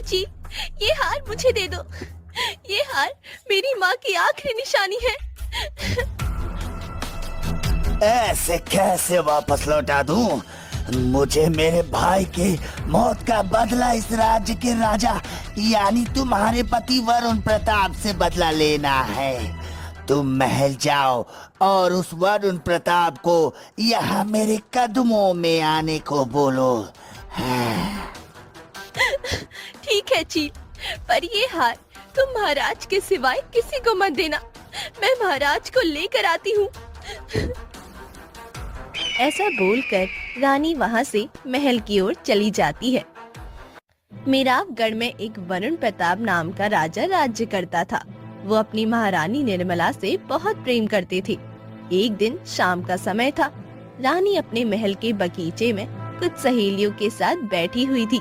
चील, ये हार मुझे दे दो। ये हार मेरी माँ की आखिरी निशानी है। ऐसे कैसे वापस लौटा दूं? मुझे मेरे भाई के मौत का बदला इस राज्य के राजा यानी तुम्हारे पति वरुण प्रताप से बदला लेना है। तुम महल जाओ और उस वरुण प्रताप को यहाँ मेरे कदमों में आने को बोलो। हाँ। ठीक है चील, पर ये हार तुम महाराज के सिवाय किसी को मत देना। मैं महाराज को लेकर आती हूँ। ऐसा बोलकर रानी वहाँ से महल की ओर चली जाती है। मेरावगढ़ में एक वरुण प्रताप नाम का राजा राज्य करता था। वो अपनी महारानी निर्मला से बहुत प्रेम करते थे। एक दिन शाम का समय था। रानी अपने महल के बगीचे में कुछ सहेलियों के साथ बैठी हुई थी।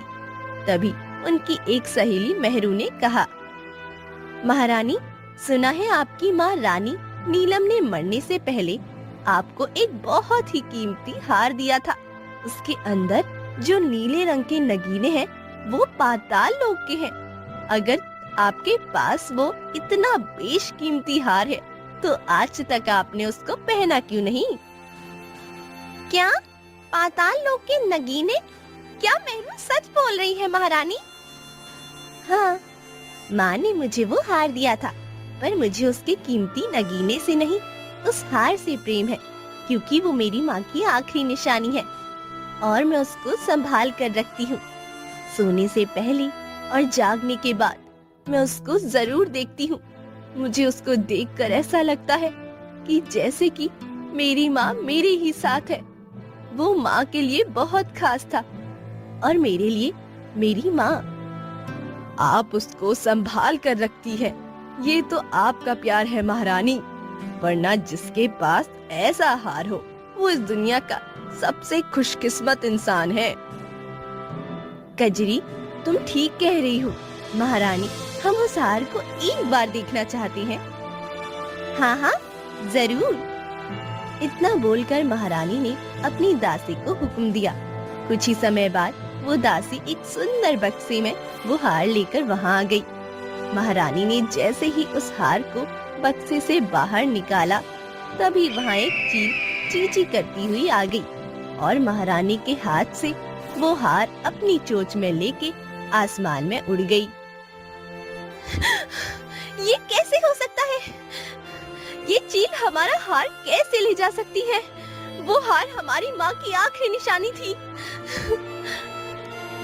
तभी उनकी एक सहेली मेहरू ने कहा, महारानी, सुना है आपकी माँ रानी नीलम ने मरने से पहले आपको एक बहुत ही कीमती हार दिया था। उसके अंदर जो नीले रंग के नगीने हैं वो पाताल लोक के हैं। अगर आपके पास वो इतना बेशकीमती हार है तो आज तक आपने उसको पहना क्यों नहीं? क्या पाताल लोक के नगीने? क्या मेहरू सच बोल रही है महारानी? हाँ, माँ ने मुझे वो हार दिया था, पर मुझे उसके कीमती नगीने से नहीं, उस हार से प्रेम है, क्योंकि वो मेरी माँ की आखिरी निशानी है और मैं उसको संभाल कर रखती हूँ। सोने से पहले और जागने के बाद मैं उसको जरूर देखती हूँ। मुझे उसको देखकर ऐसा लगता है कि जैसे कि मेरी माँ मेरे ही साथ है। वो माँ के लिए बहुत खास था और मेरे लिए मेरी माँ। आप उसको संभाल कर रखती है, ये तो आपका प्यार है महारानी, वरना जिसके पास ऐसा हार हो वो इस दुनिया का सबसे खुशकिस्मत इंसान है। कजरी, तुम ठीक कह रही हो महारानी, हम उस हार को एक बार देखना चाहते हैं। हाँ हाँ, जरूर। इतना बोलकर महारानी ने अपनी दासी को हुक्म दिया। कुछ ही समय बाद वो दासी एक सुंदर बक्से में वो हार लेकर वहाँ आ गई। महारानी ने जैसे ही उस हार को बक्से से बाहर निकाला, तभी वहाँ एक चील चींची करती हुई आ गई और महारानी के हाथ से वो हार अपनी चोंच में लेके आसमान में उड़ गई। ये कैसे हो सकता है? ये चील हमारा हार कैसे ले जा सकती है? वो हार हमारी माँ की आखिरी निशानी थी।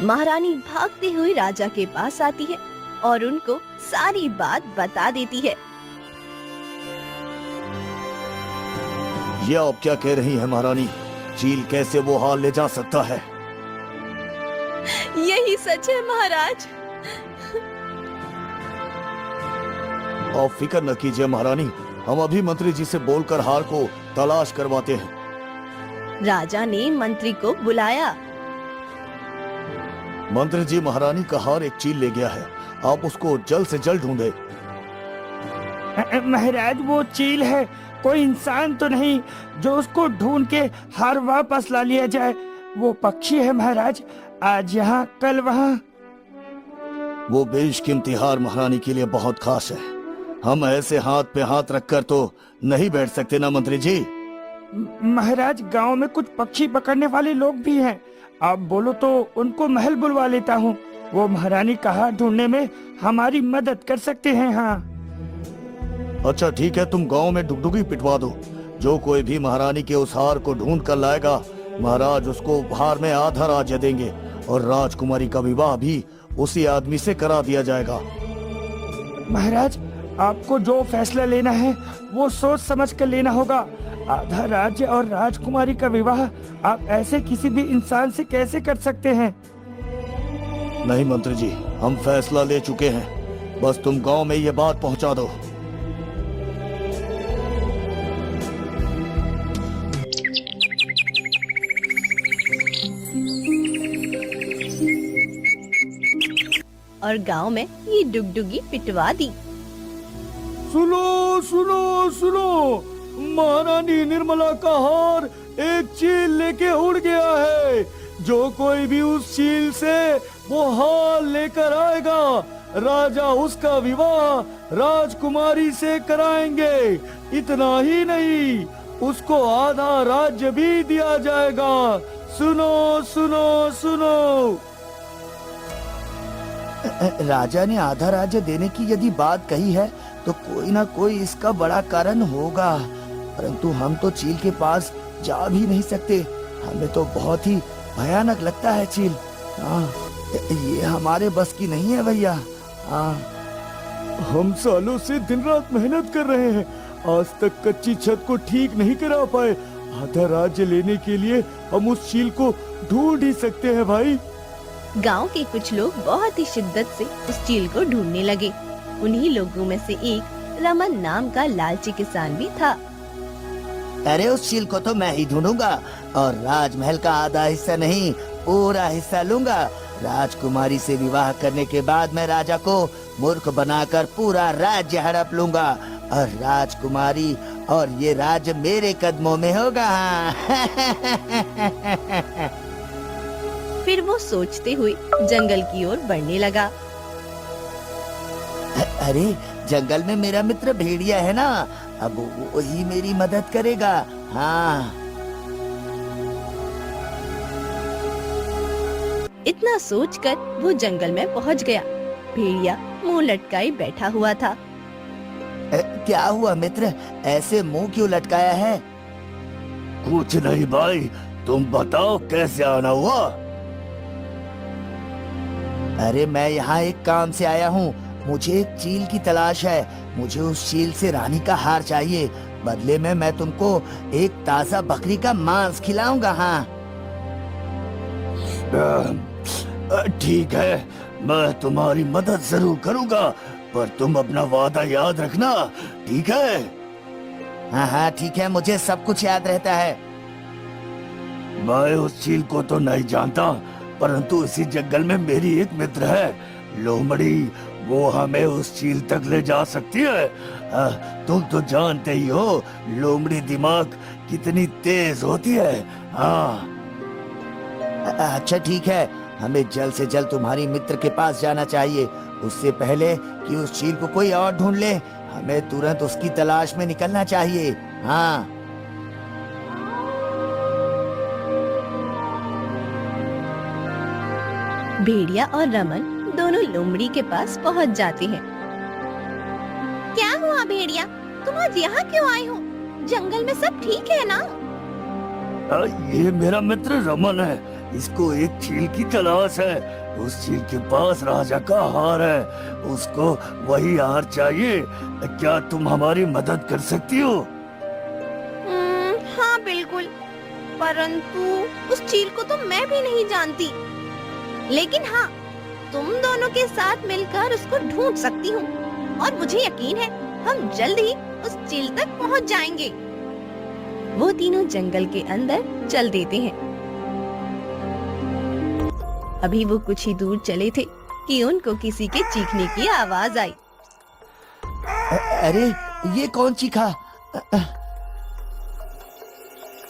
महारानी भागते हुए राजा के पास आती है और उनको सारी बात बता देती है। ये आप क्या कह रही हैं महारानी? चील कैसे वो हार ले जा सकता है? यही सच है महाराज। आप फिक्र न कीजिए महारानी, हम अभी मंत्री जी से बोलकर हार को तलाश करवाते हैं। राजा ने मंत्री को बुलाया। मंत्री जी, महारानी का हार एक चील ले गया है, आप उसको जल्द से जल्द ढूंढे। महाराज, वो चील है, कोई इंसान तो नहीं जो उसको ढूंढ के हार वापस ला लिया जाए। वो पक्षी है महाराज, आज यहाँ कल वहाँ। वो बेशकीमती हार महारानी के लिए बहुत खास है। हम ऐसे हाथ पे हाथ रखकर तो नहीं बैठ सकते ना मंत्री जी। महाराज, गांव में कुछ पक्षी पकड़ने वाले लोग भी हैं, आप बोलो तो उनको महल बुलवा लेता हूँ। वो महारानी का हार ढूंढने में हमारी मदद कर सकते हैं। हाँ अच्छा ठीक है, तुम गांव में डुगडुगी पिटवा दो। जो कोई भी महारानी के उस हार को ढूंढ कर लाएगा, महाराज उसको उपहार में आधा राज्य देंगे और राजकुमारी का विवाह भी उसी आदमी से करा दिया जाएगा। महाराज, आपको जो फैसला लेना है वो सोच समझ कर लेना होगा। आधा राज्य और राजकुमारी का विवाह आप ऐसे किसी भी इंसान से कैसे कर सकते हैं? नहीं मंत्री जी, हम फैसला ले चुके हैं, बस तुम गांव में ये बात पहुंचा दो। और गांव में ये डुगडुगी पिटवा दी। सुनो सुनो सुनो, महारानी निर्मला का हार एक चील लेके उड़ गया है। जो कोई भी उस चील से वो हाल लेकर आएगा। राजा उसका विवाह राजकुमारी से कराएंगे। इतना ही नहीं, उसको आधा राज्य भी दिया जाएगा। सुनो सुनो सुनो। राजा ने आधा राज्य देने की यदि बात कही है तो कोई ना कोई इसका बड़ा कारण होगा, परंतु हम तो चील के पास जा भी नहीं सकते। हमें तो बहुत ही भयानक लगता है चील। हाँ, ये हमारे बस की नहीं है भैया। हाँ, हम सालों से दिन रात मेहनत कर रहे हैं, आज तक कच्ची छत को ठीक नहीं करा पाए। आधा राज्य लेने के लिए हम उस चील को ढूंढ ही सकते हैं भाई। गांव के कुछ लोग बहुत ही शिद्दत से उस चील को ढूंढने लगे। उन्हीं लोगों में से एक रमन नाम का लालची किसान भी था। अरे उस चील को तो मैं ही ढूंढूंगा और राजमहल का आधा हिस्सा नहीं, पूरा हिस्सा लूंगा। राजकुमारी से विवाह करने के बाद मैं राजा को मूर्ख बनाकर पूरा राज्य हड़प लूंगा और राजकुमारी और ये राज्य मेरे कदमों में होगा। फिर वो सोचते हुए जंगल की ओर बढ़ने लगा। अरे जंगल में मेरा मित्र भेड़िया है ना, अब वो ही मेरी मदद करेगा। हाँ, इतना सोचकर वो जंगल में पहुंच गया। भेड़िया मुंह लटकाए बैठा हुआ था। क्या हुआ मित्र, ऐसे मुंह क्यों लटकाया है? कुछ नहीं भाई, तुम बताओ कैसे आना हुआ? अरे मैं यहाँ एक काम से आया हूँ। मुझे एक चील की तलाश है। मुझे उस चील से रानी का हार चाहिए। बदले में मैं तुमको एक ताजा बकरी का मांस खिलाऊंगा। हाँ ठीक है, मैं तुम्हारी मदद जरूर करूंगा, पर तुम अपना वादा याद रखना, ठीक है? हाँ हाँ ठीक है, मुझे सब कुछ याद रहता है। मैं उस चील को तो नहीं जानता, परंतु इसी जंगल में मेरी एक मित्र है लोमड़ी, वो हमें उस चील तक ले जा सकती है। तुम तो जानते ही हो लोमड़ी दिमाग कितनी तेज होती है। हाँ अच्छा ठीक है, हमें जल्द से जल्द तुम्हारी मित्र के पास जाना चाहिए, उससे पहले कि उस चील को कोई और ढूंढ ले। हमें तुरंत उसकी तलाश में निकलना चाहिए। हाँ भेड़िया और रमन दोनों लोमड़ी के पास पहुंच जाते हैं। क्या हुआ भेड़िया, तुम आज यहाँ क्यों आए हो? जंगल में सब ठीक है ना? ये मेरा मित्र रमन है, इसको एक चील की तलाश है। उस चील के पास राजा का हार है, उसको वही हार चाहिए। क्या तुम हमारी मदद कर सकती हो? हाँ बिल्कुल, परंतु उस चील को तो मैं भी नहीं जानती, लेकिन हाँ तुम दोनों के साथ मिलकर उसको ढूंढ सकती हूँ और मुझे यकीन है हम जल्द ही उस चील तक पहुँच जाएंगे। वो तीनों जंगल के अंदर चल देते हैं। अभी वो कुछ ही दूर चले थे कि उनको किसी के चीखने की आवाज आई। अरे ये कौन चीखा?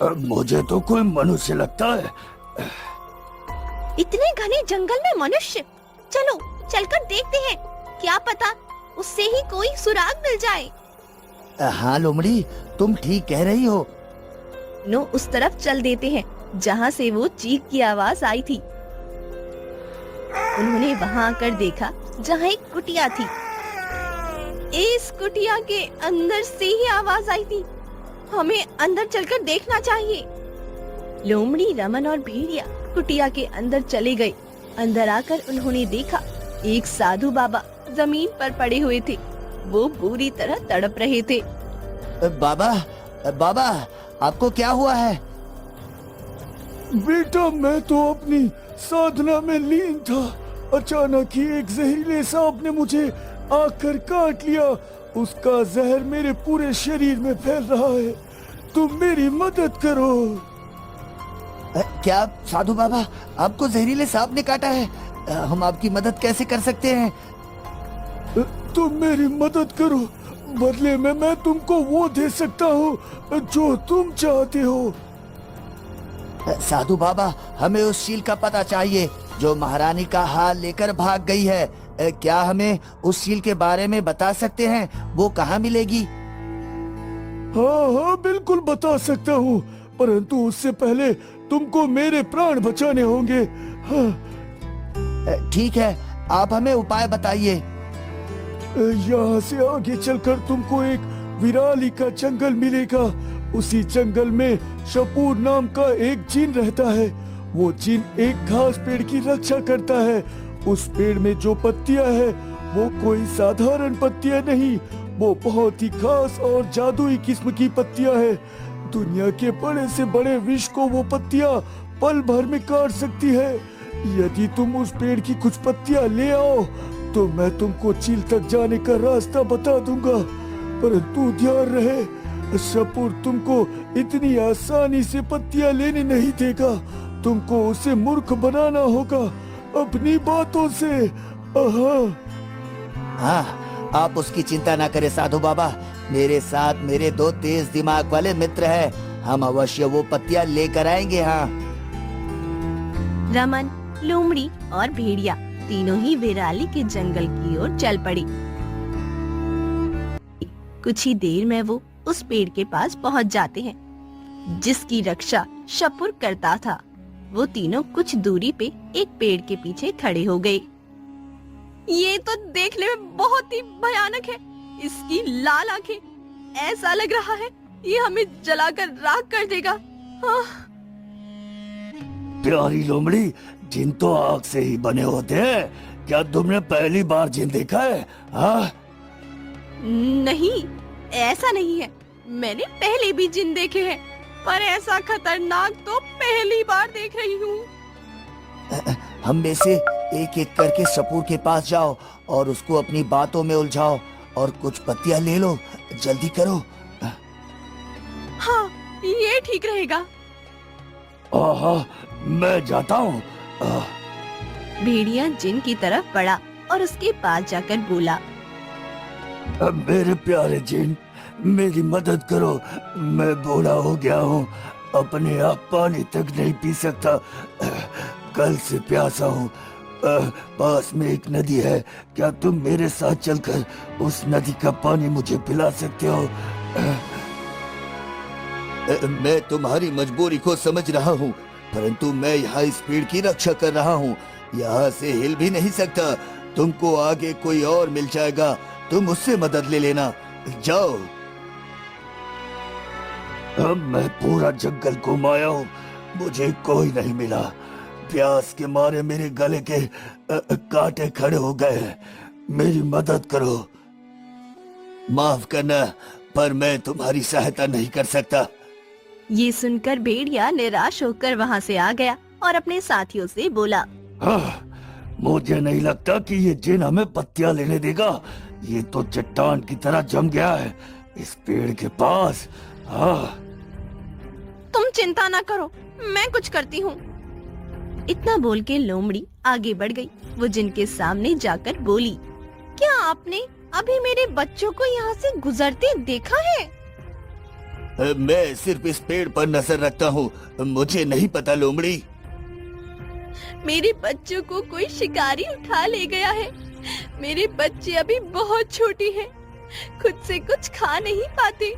मुझे तो कोई मनुष्य लगता है। इतने घने जंगल में मनुष्य? चलो चलकर देखते हैं, क्या पता उससे ही कोई सुराग मिल जाए। हाँ लोमड़ी, तुम ठीक कह रही हो। नो उस तरफ चल देते हैं जहाँ से वो चीख की आवाज आई थी। उन्होंने वहाँ आकर देखा जहाँ एक कुटिया थी। इस कुटिया के अंदर से ही आवाज आई थी। हमें अंदर चलकर देखना चाहिए। लोमड़ी, रमन और भेड़िया कुटिया के अंदर चले गए। अंदर आकर उन्होंने देखा एक साधु बाबा जमीन पर पड़े हुए थे। वो बुरी तरह तड़प रहे थे। बाबा, बाबा आपको क्या हुआ है? बेटा मैं तो अपनी साधना में लीन था, अचानक ही एक जहरीले सांप ने मुझे आकर काट लिया। उसका जहर मेरे पूरे शरीर में फैल रहा है, तुम मेरी मदद करो। क्या साधु बाबा, आपको जहरीले सांप ने काटा है? हम आपकी मदद कैसे कर सकते हैं? तुम मेरी मदद करो, बदले में मैं तुमको वो दे सकता हूँ जो तुम चाहते हो। साधु बाबा, हमें उस चील का पता चाहिए। जो महारानी का हार लेकर भाग गई है। क्या हमें उस चील के बारे में बता सकते हैं? वो कहाँ मिलेगी? हाँ हाँ बिल्कुल बता सकता हूँ, परंतु उससे पहले तुमको मेरे प्राण बचाने होंगे। हाँ। ठीक है, आप हमें उपाय बताइए। यहाँ से आगे चलकर तुमको एक विराली का जंगल मिलेगा। उसी जंगल में शपूर नाम का एक जिन रहता है। वो जिन एक घास पेड़ की रक्षा करता है। उस पेड़ में जो पत्तियां है वो कोई साधारण पत्तियां नहीं, वो बहुत ही खास और जादुई किस्म की पत्तियां है। दुनिया के बड़े से बड़े विष को वो पत्तियां पल भर में काट सकती है। यदि तुम उस पेड़ की कुछ पत्तियां ले आओ तो मैं तुमको चील तक जाने का रास्ता बता दूंगा, परंतु ध्यान रहे शपूर तुमको इतनी आसानी से पत्तियां लेने नहीं देगा। तुमको उसे मूर्ख बनाना होगा अपनी बातों से। हाँ, आप उसकी चिंता ना करें साधु बाबा। मेरे साथ मेरे 2 तेज दिमाग वाले मित्र हैं। हम अवश्य वो पत्तियां लेकर आएंगे। हाँ। रमन, लोमड़ी और भेड़िया तीनों ही विराली के जंगल की ओर चल पड़ी। कुछ ही देर में वो उस पेड़ के पास पहुंच जाते हैं जिसकी रक्षा शपूर करता था। वो तीनों कुछ दूरी पे एक पेड़ के पीछे खड़े हो गए। ये तो देखने में बहुत ही भयानक है। इसकी लाल आंखें, ऐसा लग रहा है ये हमें जलाकर राख कर देगा। हाँ। प्यारी लोमड़ी, जिन तो आग से ही बने होते हैं। क्या तुमने पहली बार जिन देखा है? हाँ? नहीं, ऐसा नहीं है। मैंने पहले भी जिन देखे हैं, पर ऐसा खतरनाक तो पहली बार देख रही हूँ। हम में से एक एक करके शपूर के पास जाओ और उसको अपनी बातों में उलझाओ और कुछ पत्तियां ले लो। जल्दी करो। हाँ, ये ठीक रहेगा। मैं जाता हूँ। भेड़िया जिन की तरफ बढ़ा और उसके पास जाकर बोला, मेरे प्यारे जिन, मेरी मदद करो। मैं बूढ़ा हो गया हूँ, अपने आप पानी तक नहीं पी सकता। कल से प्यासा हूँ। पास में एक नदी है, क्या तुम मेरे साथ चलकर उस नदी का पानी मुझे पिला सकते हो? मैं तुम्हारी मजबूरी को समझ रहा हूँ, परंतु मैं यहाँ इस पेड़ की रक्षा कर रहा हूँ। यहाँ से हिल भी नहीं सकता। तुमको आगे कोई और मिल जाएगा, तुम उससे मदद ले लेना। जाओ। अब मैं पूरा जंगल घुमाया हूँ, मुझे कोई नहीं मिला। प्यास के मारे मेरे गले के कांटे खड़े हो गए हैं। मेरी मदद करो। माफ करना, पर मैं तुम्हारी सहायता नहीं कर सकता। ये सुनकर भेड़िया निराश होकर वहाँ से आ गया और अपने साथियों से बोला, मुझे नहीं लगता कि ये जिन हमें पत्तियां लेने देगा। ये तो चट्टान की तरह जम गया है इस पेड़ के पास। तुम चिंता ना करो, मैं कुछ करती हूँ। इतना बोल के लोमड़ी आगे बढ़ गई। वो जिनके सामने जाकर बोली, क्या आपने अभी मेरे बच्चों को यहाँ से गुजरते देखा है? मैं सिर्फ इस पेड़ पर नजर रखता हूँ, मुझे नहीं पता लोमड़ी। मेरे बच्चों को कोई शिकारी उठा ले गया है। मेरे बच्चे अभी बहुत छोटे हैं, खुद से कुछ खा नहीं पाते।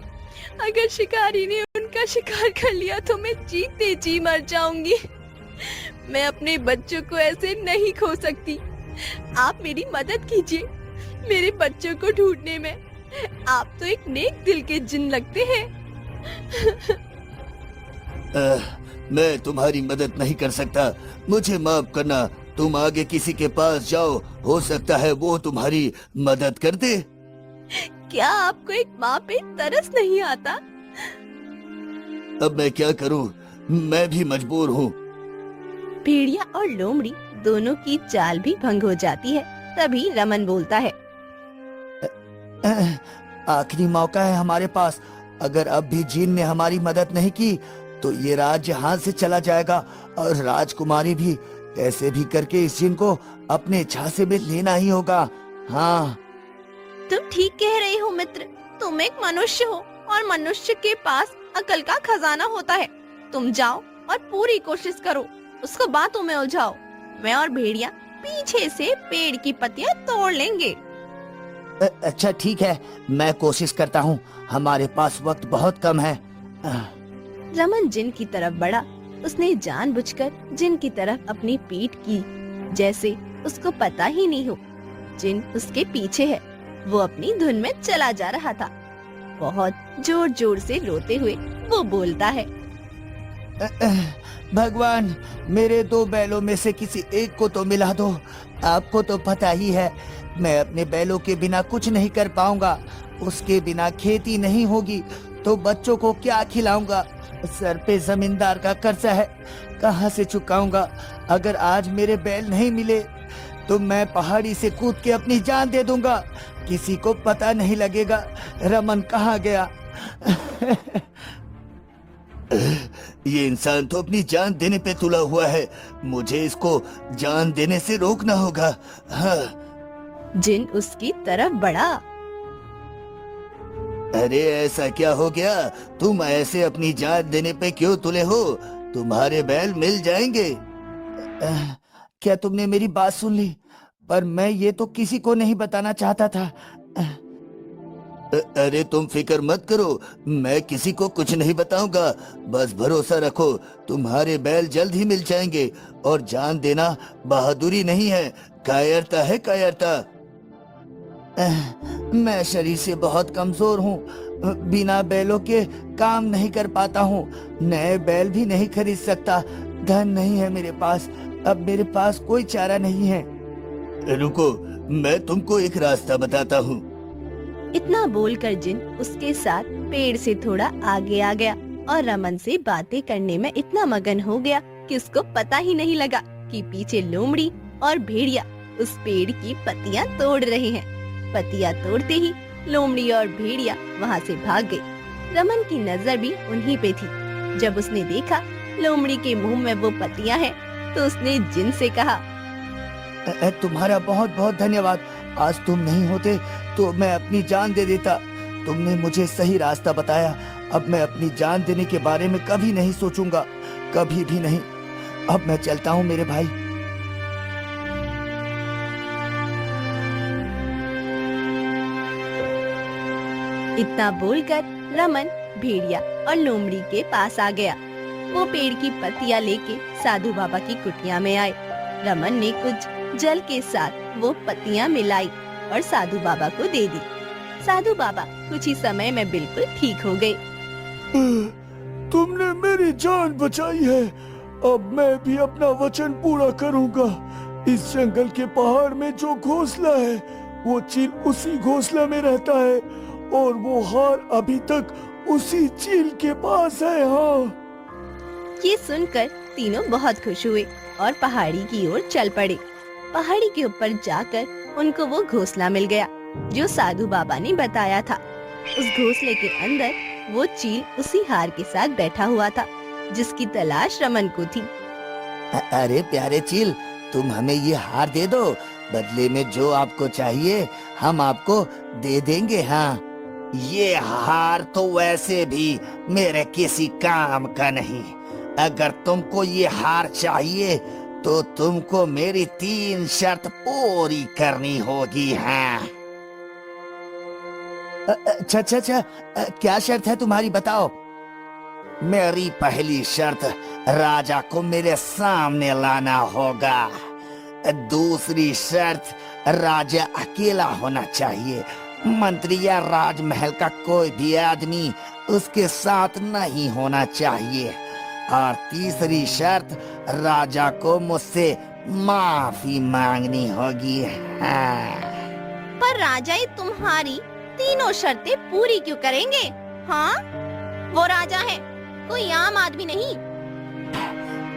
अगर शिकारी ने उनका शिकार कर लिया तो मैं जीते जी मर जाऊंगी। मैं अपने बच्चों को ऐसे नहीं खो सकती। आप मेरी मदद कीजिए मेरे बच्चों को ढूंढने में। आप तो एक नेक दिल के जिन लगते हैं। मैं तुम्हारी मदद नहीं कर सकता, मुझे माफ करना। तुम आगे किसी के पास जाओ, हो सकता है वो तुम्हारी मदद कर दे। क्या आपको एक माँ पे तरस नहीं आता? अब मैं क्या करूं, मैं भी मजबूर हूँ। भेड़िया और लोमड़ी दोनों की चाल भी भंग हो जाती है। तभी रमन बोलता है, आखिरी मौका है हमारे पास। अगर अब भी जिन ने हमारी मदद नहीं की तो ये राज्य हाथ से चला जाएगा और राजकुमारी भी। कैसे भी करके इस जिन को अपने झांसे में लेना ही होगा। हाँ, तुम ठीक कह रहे हो मित्र। तुम एक मनुष्य हो और मनुष्य के पास अकल का खजाना होता है। तुम जाओ और पूरी कोशिश करो, उसको बातों में उलझाओ। मैं और भेड़िया पीछे से पेड़ की पत्तियां तोड़ लेंगे। अच्छा ठीक है, मैं कोशिश करता हूँ, हमारे पास वक्त बहुत कम है। रमन जिन की तरफ बढ़ा। उसने जानबूझकर जिन की तरफ अपनी पीठ की, जैसे उसको पता ही नहीं हो जिन उसके पीछे है। वो अपनी धुन में चला जा रहा था। बहुत जोर जोर से रोते हुए वो बोलता है, भगवान, मेरे 2 बैलों में से किसी एक को तो मिला दो। आपको तो पता ही है, मैं अपने बैलों के बिना कुछ नहीं कर पाऊंगा। उसके बिना खेती नहीं होगी तो बच्चों को क्या खिलाऊंगा? सर पे जमींदार का कर्जा है, कहाँ से चुकाऊंगा? अगर आज मेरे बैल नहीं मिले तो मैं पहाड़ी से कूद के अपनी जान दे दूंगा। किसी को पता नहीं लगेगा रमन कहाँ गया। ये इंसान तो अपनी जान देने पे तुला हुआ है, मुझे इसको जान देने से रोकना होगा। हाँ। जिन उसकी तरफ बढ़ा। अरे ऐसा क्या हो गया? तुम ऐसे अपनी जान देने पे क्यों तुले हो? तुम्हारे बैल मिल जाएंगे। क्या तुमने मेरी बात सुन ली? पर मैं ये तो किसी को नहीं बताना चाहता था। अरे तुम फिक्र मत करो, मैं किसी को कुछ नहीं बताऊंगा। बस भरोसा रखो, तुम्हारे बैल जल्द ही मिल जाएंगे। और जान देना बहादुरी नहीं है, कायरता है, कायरता। मैं शरीर से बहुत कमजोर हूँ, बिना बैलों के काम नहीं कर पाता हूँ, नए बैल भी नहीं खरीद सकता, धन नहीं है मेरे पास, अब मेरे पास कोई चारा नहीं है। रुको, मैं तुमको एक रास्ता बताता हूँ। इतना बोलकर जिन उसके साथ पेड़ से थोड़ा आगे आ गया और रमन से बातें करने में इतना मगन हो गया कि उसको पता ही नहीं लगा कि पीछे लोमड़ी और भेड़िया उस पेड़ की पत्तियां तोड़ रहे हैं। पत्तियां तोड़ते ही लोमड़ी और भेड़िया वहां से भाग गई। रमन की नजर भी उन्हीं पे थी। जब उसने देखा लोमड़ी के मुंह में वो पत्तियां हैं, तो उसने जिन से कहा, तुम्हारा बहुत बहुत धन्यवाद। आज तुम नहीं होते तो मैं अपनी जान दे देता। तुमने मुझे सही रास्ता बताया। अब मैं अपनी जान देने के बारे में कभी नहीं सोचूंगा, कभी भी नहीं। अब मैं चलता हूँ मेरे भाई। इतना बोलकर रमन भेड़िया और लोमड़ी के पास आ गया। वो पेड़ की पत्तियां लेके साधु बाबा की कुटिया में आए। रमन ने कुछ जल के साथ वो पत्तियां मिलाई और साधु बाबा को दे दी। साधु बाबा कुछ ही समय में बिल्कुल ठीक हो गए। तुमने मेरी जान बचाई है, अब मैं भी अपना वचन पूरा करूंगा। इस जंगल के पहाड़ में जो घोंसला है, वो चील उसी घोंसला में रहता है और वो हार अभी तक उसी चील के पास है। हाँ। ये सुनकर तीनों बहुत खुश हुए और पहाड़ी की ओर चल पड़े। पहाड़ी के ऊपर जाकर उनको वो घोंसला मिल गया जो साधु बाबा ने बताया था। उस घोंसले के अंदर वो चील उसी हार के साथ बैठा हुआ था जिसकी तलाश रमन को थी। अरे प्यारे चील, तुम हमें ये हार दे दो, बदले में जो आपको चाहिए हम आपको दे देंगे। हाँ, ये हार तो वैसे भी मेरे किसी काम का नहीं। अगर तुमको ये हार चाहिए तो तुमको मेरी 3 शर्त पूरी करनी होगी। हाँ। अच्छा अच्छा अच्छा, क्या शर्त है तुम्हारी, बताओ। मेरी पहली शर्त, राजा को मेरे सामने लाना होगा। दूसरी शर्त, राजा अकेला होना चाहिए, मंत्री या राजमहल का कोई भी आदमी उसके साथ नहीं होना चाहिए। और तीसरी शर्त, राजा को मुझसे माफी मांगनी होगी। हाँ। पर राजा ये तुम्हारी तीनों शर्तें पूरी क्यों करेंगे? हाँ, वो राजा है, कोई आम आदमी नहीं।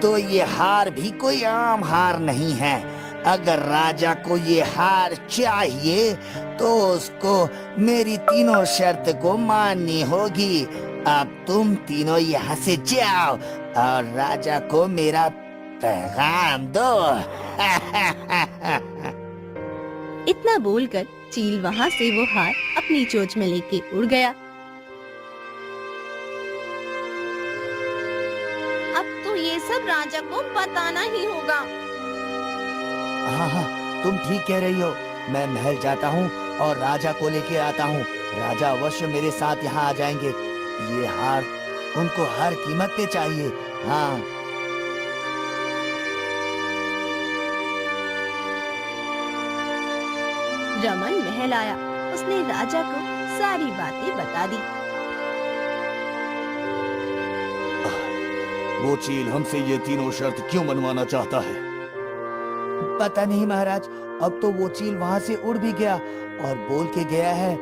तो ये हार भी कोई आम हार नहीं है। अगर राजा को ये हार चाहिए तो उसको मेरी तीनों शर्त को माननी होगी। अब तुम तीनों यहाँ से जाओ और राजा को मेरा पैगाम दो। इतना बोलकर चील वहाँ से वो हार अपनी चोंच में लेके उड़ गया। अब तो ये सब राजा को बताना ही होगा। हाँ हाँ, तुम ठीक कह रही हो। मैं महल जाता हूँ और राजा को लेके आता हूँ। राजा अवश्य मेरे साथ यहाँ आ जाएंगे। ये हार उनको हर कीमत पे चाहिए। हाँ। रमन महल आया। उसने राजा को सारी बातें बता दी। वो चील हमसे ये तीनों शर्त क्यों मनवाना चाहता है? पता नहीं महाराज, अब तो वो चील वहाँ से उड़ भी गया और बोल के गया है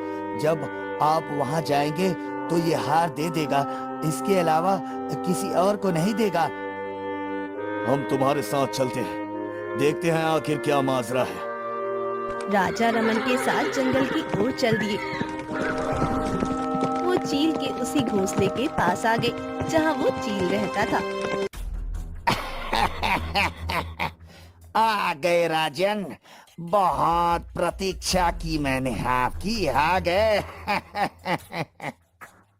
जब आप वहाँ जाएंगे तो ये हार दे देगा। इसके अलावा किसी और को नहीं देगा। हम तुम्हारे साथ चलते हैं, देखते हैं आखिर क्या माजरा है। राजा रमन के साथ जंगल की ओर चल दिए। वो चील के उसी घोंसले के पास आ गए जहाँ वो चील रहता था। आ गए राजन, बहुत प्रतीक्षा की मैंने आपकी। आ गए।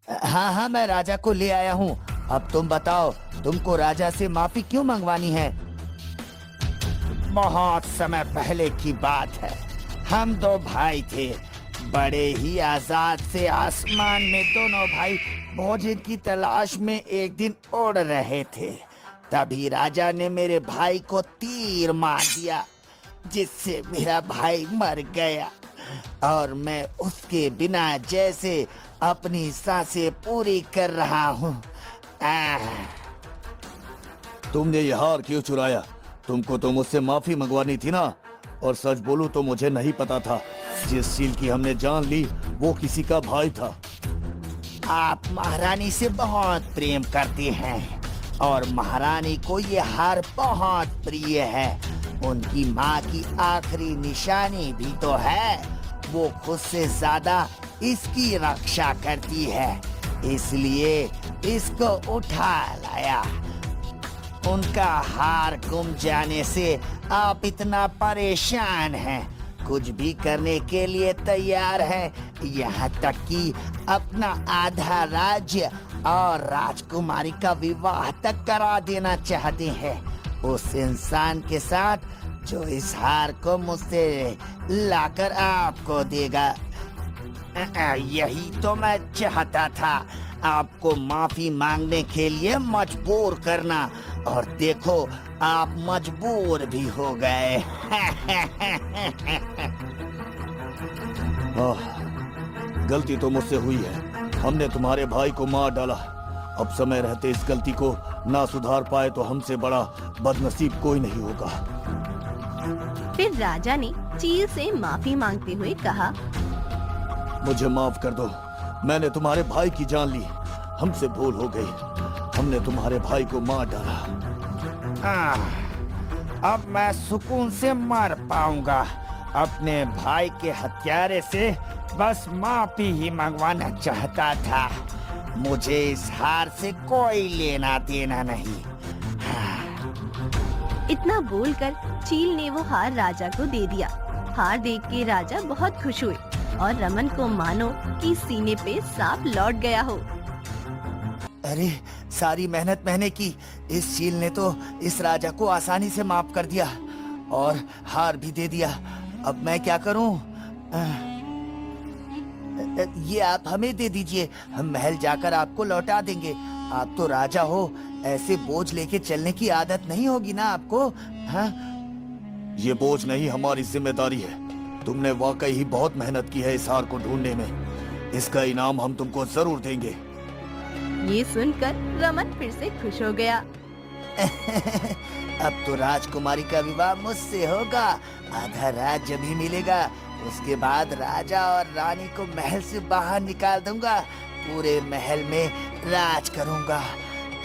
हाँ हाँ, मैं राजा को ले आया हूँ। अब तुम बताओ, तुमको राजा से माफी क्यों मंगवानी है? बहुत समय पहले की बात है। हम दो भाई थे, बड़े ही आजाद से आसमान में दोनों भाई भोजन की तलाश में एक दिन उड़ रहे थे। तभी राजा ने मेरे भाई को तीर मार दिया, जिससे मेरा भाई मर गया और मैं उसके बिना जैसे अपनी सांसें पूरी कर रहा हूँ। तुमने ये हार क्यों चुराया? तुमको तो मुझसे माफी मंगवानी थी ना। और सच बोलूं तो मुझे नहीं पता था, जिस चील की हमने जान ली वो किसी का भाई था। आप महारानी से बहुत प्रेम करते हैं और महारानी को ये हार बहुत प्रिय है। उनकी माँ की आखिरी निशानी भी तो है। वो खुद से ज्यादा इसकी रक्षा करती है, इसलिए इसको उठा लाया। उनका हार गुम जाने से आप इतना परेशान हैं, कुछ भी करने के लिए तैयार हैं, यहाँ तक कि अपना आधा राज्य और राजकुमारी का विवाह तक करा देना चाहते हैं उस इंसान के साथ जो इस हार को मुझसे लाकर आपको देगा। यही तो मैं चाहता था, आपको माफी मांगने के लिए मजबूर करना, और देखो आप मजबूर भी हो गए। गलती तो मुझसे हुई है। हमने तुम्हारे भाई को मार डाला। अब समय रहते इस गलती को ना सुधार पाए तो हमसे बड़ा बदनसीब कोई नहीं होगा। फिर राजा ने चील से माफी मांगते हुए कहा, मुझे माफ कर दो, मैंने तुम्हारे भाई की जान ली। हमसे भूल हो गई, हमने तुम्हारे भाई को मार डाला। अब मैं सुकून से मर पाऊंगा। अपने भाई के हत्यारे से बस माफी ही मंगवाना चाहता था। मुझे इस हार से कोई लेना देना नहीं। इतना बोलकर चील ने वो हार राजा को दे दिया। हार देख के राजा बहुत खुश हुए और रमन को मानो कि सीने पे सांप लौट गया हो। अरे, सारी मेहनत मैंने की, इस चील ने तो इस राजा को आसानी से माफ कर दिया और हार भी दे दिया। अब मैं क्या करूं? ये आप हमें दे दीजिए, हम महल जाकर आपको लौटा देंगे। आप तो राजा हो, ऐसे बोझ लेके चलने की आदत नहीं होगी ना आपको? हाँ? ये बोझ नहीं, हमारी जिम्मेदारी है। तुमने वाकई ही बहुत मेहनत की है इस हार को ढूंढने में। इसका इनाम हम तुमको जरूर देंगे। ये सुनकर रमन फिर से खुश हो गया। अब तो राजकुमारी का विवाह मुझसे होगा, आधा राज्य भी मिलेगा। उसके बाद राजा और रानी को महल से बाहर निकाल दूंगा, पूरे महल में राज करूंगा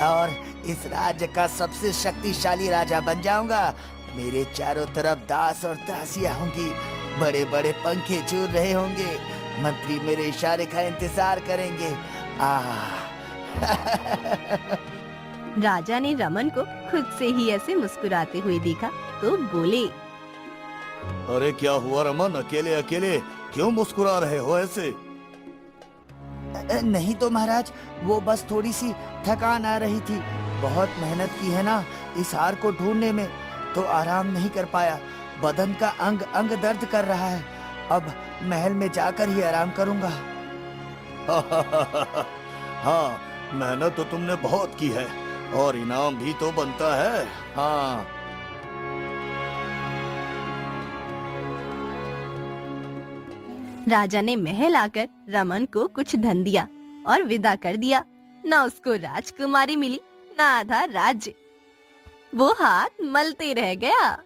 और इस राज्य का सबसे शक्तिशाली राजा बन जाऊंगा। मेरे चारों तरफ दास और दासियां होंगी, बड़े बड़े पंखे झूल रहे होंगे, मंत्री मेरे इशारे का इंतजार करेंगे। राजा ने रमन को खुद से ही ऐसे मुस्कुराते हुए देखा तो बोले, अरे क्या हुआ रमन, अकेले अकेले क्यों मुस्कुरा रहे हो ऐसे? नहीं तो महाराज, वो बस थोड़ी सी थकान आ रही थी। बहुत मेहनत की है ना इस हार को ढूंढने में, तो आराम नहीं कर पाया। बदन का अंग अंग दर्द कर रहा है। अब महल में जाकर ही आराम करूंगा। हाँ, मेहनत तो तुमने बहुत की है और इनाम भी तो बनता है। हाँ। राजा ने महल आकर रमन को कुछ धन दिया और विदा कर दिया। न उसको राजकुमारी मिली, न आधा राज्य। वो हाथ मलते रह गया।